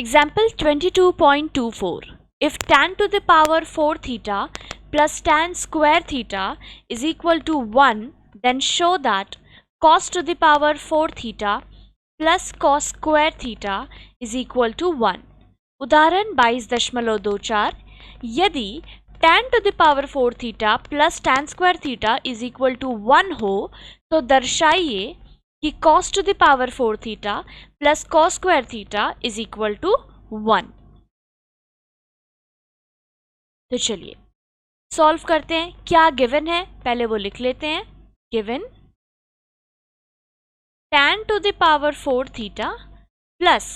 Example 22.24. If tan to the power 4 theta plus tan square theta is equal to 1, then show that cos to the power 4 theta plus cos square theta is equal to 1. उदाहरण 22.24. यदि tan to the power 4 theta plus tan square theta is equal to 1 हो तो दर्शाइए कि cos to the power 4 theta plus cos square theta is equal to 1. तो चलिए solve करते हैं. क्या गिवन है पहले वो लिख लेते हैं. Given tan to the power 4 theta plus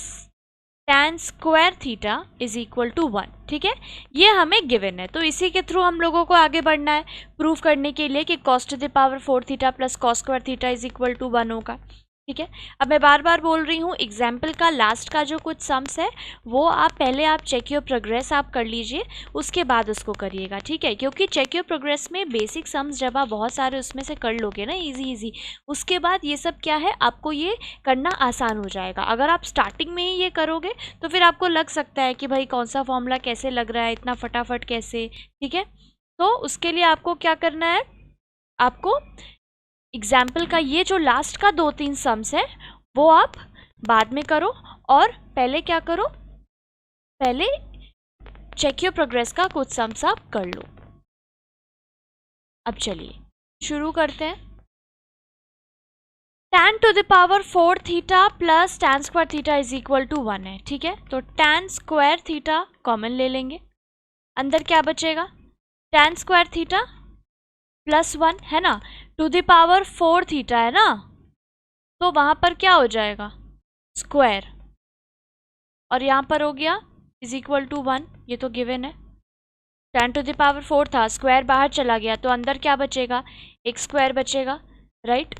tan square theta is equal to 1. ठीक है, ये हमें गिवन है तो इसी के थ्रू हम लोगों को आगे बढ़ना है प्रूफ करने के लिए कि cos to the power 4 theta plus cos square theta is equal to 1 होगा. ठीक है, अब मैं बार बार बोल रही हूँ एग्जाम्पल का लास्ट का जो कुछ सम्स है वो आप पहले आप चेक योर प्रोग्रेस आप कर लीजिए, उसके बाद उसको करिएगा. ठीक है, क्योंकि चेक योर प्रोग्रेस में बेसिक सम्स जब आप बहुत सारे उसमें से कर लोगे ना इजी उसके बाद ये सब क्या है आपको ये करना आसान हो जाएगा. अगर आप स्टार्टिंग में ही ये करोगे तो फिर आपको लग सकता है कि भाई कौन सा फॉर्मूला कैसे लग रहा है इतना फटाफट कैसे. ठीक है, तो उसके लिए आपको क्या करना है, आपको एग्जाम्पल का ये जो लास्ट का 2-3 सम्स है वो आप बाद में करो और पहले क्या करो, पहले चेक योर प्रोग्रेस का कुछ सम्स आप कर लो. अब चलिए शुरू करते हैं. tan to the power 4 theta plus tan square theta is equal to 1 है. ठीक है, तो tan स्क्वायर थीटा कॉमन ले लेंगे. अंदर क्या बचेगा, tan स्क्वायर थीटा प्लस 1 है ना, टू द पावर 4 थीटा है ना, तो वहां पर क्या हो जाएगा स्क्वायर, और यहाँ पर हो गया इज इक्वल टू 1. ये तो गिवन है. tan टू द पावर 4 था, स्क्वायर बाहर चला गया तो अंदर क्या बचेगा, एक स्क्वायर बचेगा. राइट,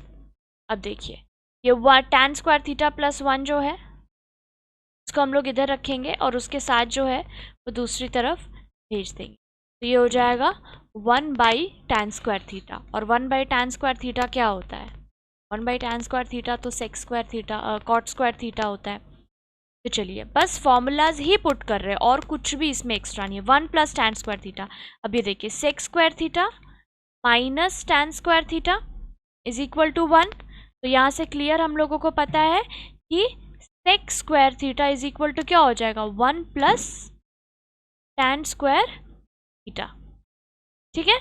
अब देखिए ये tan स्क्वायर थीटा प्लस 1 जो है उसको हम लोग इधर रखेंगे और उसके साथ जो है वो दूसरी तरफ भेज देंगे. तो ये हो जाएगा 1 बाई tan स्क्वायर थीटा, और 1 बाई tan स्क्वायर थीटा क्या होता है, 1 बाई tan स्क्वायर थीटा तो sec square theta cot square theta होता है. तो चलिए बस फॉर्मूलाज ही पुट कर रहे हैं और कुछ भी इसमें एक्स्ट्रा नहीं है. 1 प्लस tan स्क्वायर थीटा, अब ये देखिए sec square theta minus tan square theta is equal to 1. तो यहाँ से क्लियर हम लोगों को पता है कि sec square theta is equal to क्या हो जाएगा 1 प्लस tan स्क्वायर थीटा. ठीक है,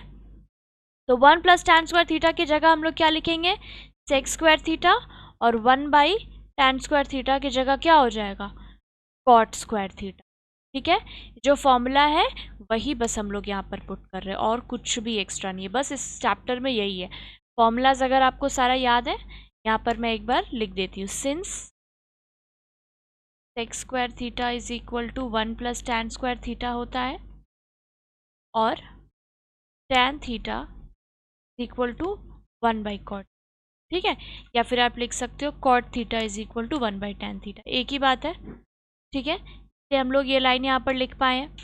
तो 1 प्लस tan स्क्वायर थीटा की जगह हम लोग क्या लिखेंगे सेक स्क्वायर थीटा, और 1 बाई tan स्क्वायर थीटा की जगह क्या हो जाएगा कॉट स्क्वायर थीटा. ठीक है, जो फॉर्मूला है वही बस हम लोग यहाँ पर पुट कर रहे हैं और कुछ भी एक्स्ट्रा नहीं है. बस इस चैप्टर में यही है. फॉर्मूलाज अगर आपको सारा याद है यहाँ पर मैं एक बार लिख देती हूँ. Since sec square theta is equal to 1 plus tan square theta होता है और tan theta equal to 1 by cot. ठीक है, या फिर आप लिख सकते हो cot theta is equal to 1 by tan theta, एक ही बात है. ठीक है, तो हम लोग ये लाइन यहाँ पर लिख पाए हैं.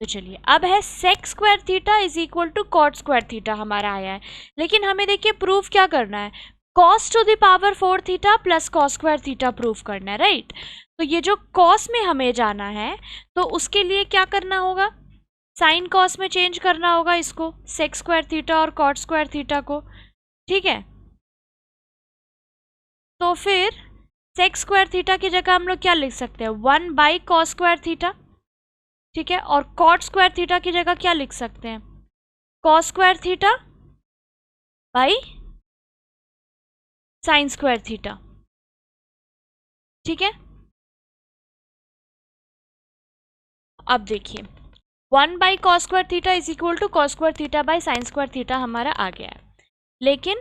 तो चलिए अब है sec square theta is equal to cot square theta हमारा आया है, लेकिन हमें देखिए प्रूफ क्या करना है, cos to the power 4 theta plus cos square theta proof करना है. राइट, तो ये जो कॉस में हमें जाना है तो उसके लिए क्या करना होगा, साइन कॉस में चेंज करना होगा इसको, सेक स्क्वायर थीटा और कॉट स्क्वायर थीटा को. ठीक है, तो फिर सेक स्क्वायर थीटा की जगह हम लोग क्या लिख सकते हैं 1 बाई कॉस स्क्वायर थीटा. ठीक है, और कॉट स्क्वायर थीटा की जगह क्या लिख सकते हैं cos square theta by sine square theta. ठीक है, अब देखिए 1 by cos square theta is equal to cos square theta by sine square theta हमारा आ गया है, लेकिन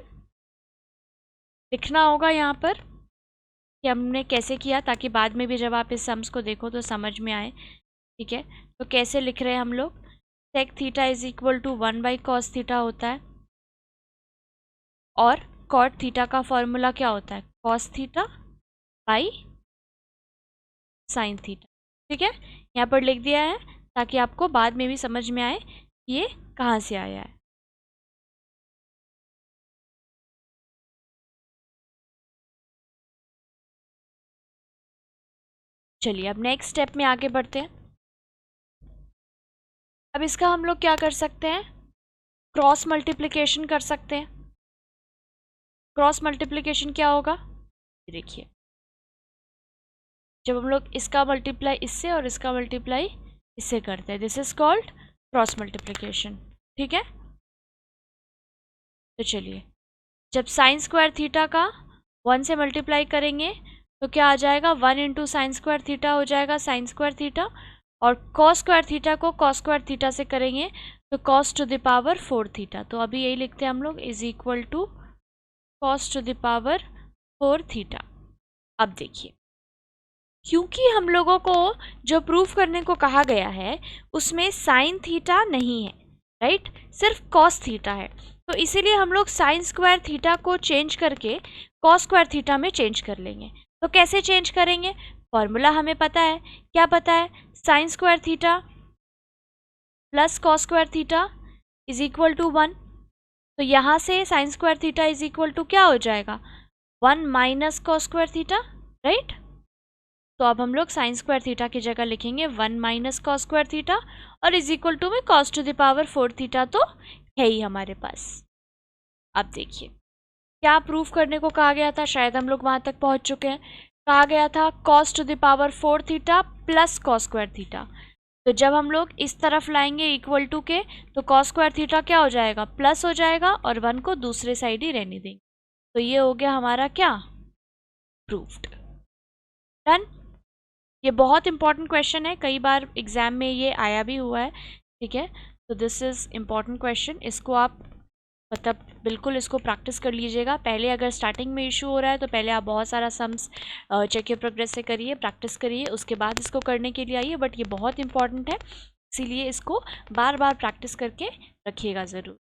लिखना होगा यहाँ पर कि हमने कैसे किया ताकि बाद में भी जब आप इस सम्स को देखो तो समझ में आए. ठीक है, तो कैसे लिख रहे हैं हम लोग, sec theta is equal to 1 by cos theta होता है और कॉट थीटा का फॉर्मूला क्या होता है cos theta by sine theta. ठीक है, यहाँ पर लिख दिया है ताकि आपको बाद में भी समझ में आए कि ये कहाँ से आया है. चलिए अब नेक्स्ट स्टेप में आगे बढ़ते हैं। अब इसका हम लोग क्या कर सकते हैं, क्रॉस मल्टीप्लिकेशन कर सकते हैं। क्रॉस मल्टीप्लिकेशन क्या होगा, देखिए जब हम लोग इसका मल्टीप्लाई इससे और इसका मल्टीप्लाई इससे करते हैं, this is called cross multiplication. ठीक है, तो चलिए जब साइन स्क्वायर थीटा का 1 से मल्टीप्लाई करेंगे तो क्या आ जाएगा, 1 इंटू साइन स्क्वायर थीटा हो जाएगा साइन स्क्वायर थीटा, और कॉस स्क्वायर थीटा को कॉस स्क्वायर थीटा से करेंगे तो cos to the power 4 theta. तो अभी यही लिखते हैं हम लोग, is equal to cos to the power 4 theta. अब देखिए क्योंकि हम लोगों को जो प्रूफ करने को कहा गया है उसमें साइन थीटा नहीं है, राइट, सिर्फ कॉस थीटा है, तो इसीलिए हम लोग साइन स्क्वायर थीटा को चेंज करके कॉस स्क्वायर थीटा में चेंज कर लेंगे। तो कैसे चेंज करेंगे, फॉर्मूला हमें पता है, क्या पता है, sine square theta plus cos square theta is equal to 1। तो यहाँ से sine square theta is equal to क्या हो जाएगा, 1 minus cos square theta, right. तो अब हम लोग साइन स्क्वायर थीटा की जगह लिखेंगे 1 माइनस कॉस स्क्वायर थीटा, और इज इक्वल टू में cos to the power 4 theta तो है ही हमारे पास। अब देखिए क्या प्रूफ करने को कहा गया था, शायद हम लोग वहां तक पहुंच चुके हैं। कहा गया था cos to the power 4 theta plus cos square theta. तो जब हम लोग इस तरफ लाएंगे इक्वल टू के, तो कॉस स्क्वायर थीटा क्या हो जाएगा, प्लस हो जाएगा, और 1 को दूसरे साइड ही रहने देंगे। तो ये हो गया हमारा क्या, प्रूफ्ड। डन। ये बहुत इंपॉर्टेंट क्वेश्चन है, कई बार एग्जाम में ये आया भी हुआ है। ठीक है, तो दिस इज इम्पॉर्टेंट क्वेश्चन, इसको आप मतलब बिल्कुल इसको प्रैक्टिस कर लीजिएगा। पहले अगर स्टार्टिंग में इशू हो रहा है तो पहले आप बहुत सारा सम्स चेक योर प्रोग्रेस से करिए, प्रैक्टिस करिए, उसके बाद इसको करने के लिए आइए। बट ये बहुत इंपॉर्टेंट है, इसीलिए इसको बार बार प्रैक्टिस करके रखिएगा ज़रूर।